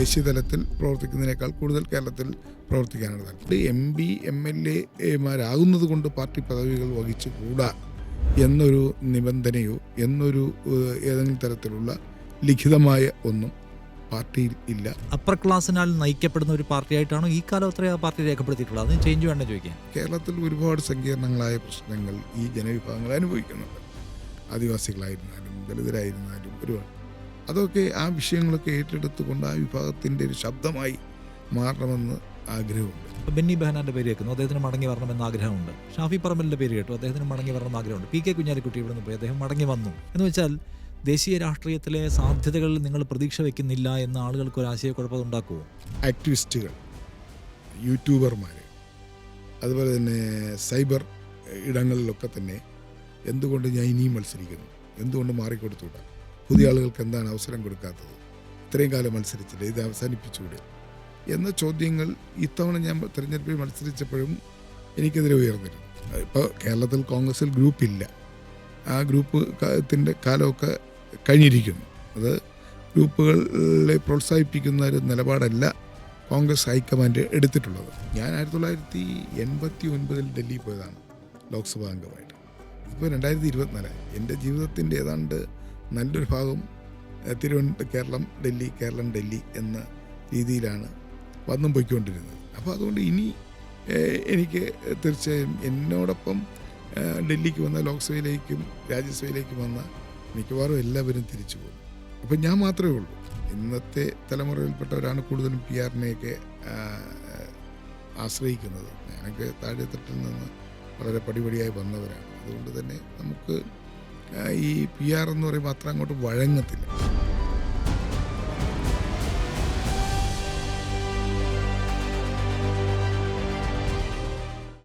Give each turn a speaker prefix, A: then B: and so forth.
A: ദേശീയ തലത്തിൽ പ്രവർത്തിക്കുന്നതിനേക്കാൾ കൂടുതൽ കേരളത്തിൽ പ്രവർത്തിക്കാനാണ് താല്പര്യം. MP MLA മാരാകുന്നത് കൊണ്ട് പാർട്ടി പദവികൾ വഹിച്ചുകൂടാ എന്നൊരു നിബന്ധനയോ എന്നൊരു ഏതെങ്കിലും തരത്തിലുള്ള ലിഖിതമായ ഒന്നും പാർട്ടിയിൽ ഇല്ല.
B: അപ്പർ ക്ലാസ്സിനാൽ നയിക്കപ്പെടുന്ന ഒരു പാർട്ടിയായിട്ടാണ് ഈ കാലം അത്ര പാർട്ടി രേഖപ്പെടുത്തിയിട്ടുള്ളത്. അതിന് ചേഞ്ച് വേണ്ട ചോദിക്കാൻ.
A: കേരളത്തിൽ ഒരുപാട് സങ്കീർണങ്ങളായ പ്രശ്നങ്ങൾ ഈ ജനവിഭാഗങ്ങൾ അനുഭവിക്കുന്നുണ്ട്. ആദിവാസികളായിരുന്നാലും ദളിതരായിരുന്നാലും ഒരുപാട്. അതൊക്കെ ആ വിഷയങ്ങളൊക്കെ ഏറ്റെടുത്തുകൊണ്ട് ആ വിഭാഗത്തിൻ്റെ ഒരു ശബ്ദമായി മാറണമെന്ന് ആഗ്രഹമുണ്ട്.
B: ബെന്നി ബെഹനാന്റെ പേര് കേൾക്കുന്നു, അദ്ദേഹത്തിന് മടങ്ങി വരണമെന്ന് ആഗ്രഹമുണ്ട്. ഷാഫി പറമ്പലിന്റെ പേര് കേട്ടു, അദ്ദേഹത്തിന് മടങ്ങി വരണമെന്ന് ആഗ്രഹമുണ്ട്. PK കുഞ്ഞാലിക്കുട്ടി ഇവിടെ നിന്ന് പോയി, അദ്ദേഹം മടങ്ങി വന്നു. എന്ന് വെച്ചാൽ ദേശീയ രാഷ്ട്രീയത്തിലെ സാധ്യതകളിൽ നിങ്ങൾ പ്രതീക്ഷ വയ്ക്കുന്നില്ല എന്ന ആളുകൾക്ക് ഒരു ആശയക്കുഴപ്പം ഉണ്ടാക്കുമോ?
A: ആക്ടിവിസ്റ്റുകൾ, യൂട്യൂബർമാർ, അതുപോലെ തന്നെ സൈബർ ഇടങ്ങളിലൊക്കെ തന്നെ എന്തുകൊണ്ട് ഞാൻ ഇനിയും മത്സരിക്കുന്നു, എന്തുകൊണ്ട് മാറിക്കൊടുത്തുകൂടാ, പുതിയ ആളുകൾക്ക് എന്താണ് അവസരം കൊടുക്കാത്തത്, ഇത്രയും കാലം മത്സരിച്ചില്ല, ഇത് അവസാനിപ്പിച്ചുകൂടെ എന്ന ചോദ്യങ്ങൾ ഇത്തവണ ഞാൻ തെരഞ്ഞെടുപ്പിൽ മത്സരിച്ചപ്പോഴും എനിക്കെതിരെ ഉയർന്നിരുന്നു. ഇപ്പോൾ കേരളത്തിൽ കോൺഗ്രസിൽ ഗ്രൂപ്പില്ല. ആ ഗ്രൂപ്പത്തിൻ്റെ കാലമൊക്കെ കഴിഞ്ഞിരിക്കുന്നു. അത് ഗ്രൂപ്പുകളെ പ്രോത്സാഹിപ്പിക്കുന്ന ഒരു നിലപാടല്ല കോൺഗ്രസ് ഹൈക്കമാൻഡ് എടുത്തിട്ടുള്ളത്. ഞാൻ 1989 ഡൽഹി പോയതാണ് ലോക്സഭാ അംഗമായിട്ട്. ഇപ്പോൾ 2024. എൻ്റെ ജീവിതത്തിൻ്റെ ഏതാണ്ട് നല്ലൊരു ഭാഗം കേരളം ഡൽഹി എന്ന രീതിയിലാണ് വന്നും പോയിക്കൊണ്ടിരുന്നത്. അപ്പോൾ അതുകൊണ്ട് ഇനി എനിക്ക് തീർച്ചയായും എന്നോടൊപ്പം ഡൽഹിക്ക് വന്ന ലോക്സഭയിലേക്കും രാജ്യസഭയിലേക്കും വന്ന മിക്കവാറും എല്ലാവരും തിരിച്ചു പോകും. അപ്പം ഞാൻ മാത്രമേ ഉള്ളൂ. ഇന്നത്തെ തലമുറയിൽപ്പെട്ടവരാണ് കൂടുതലും PR-നെയൊക്കെ ആശ്രയിക്കുന്നത്. ഞാനൊക്കെ താഴെത്തട്ടിൽ നിന്ന് വളരെ പടിപടിയായി വന്നവരാണ്. അതുകൊണ്ട് തന്നെ നമുക്ക് ഈ PR എന്ന് പറയുമ്പോൾ അത്ര അങ്ങോട്ട് വഴങ്ങത്തില്ല.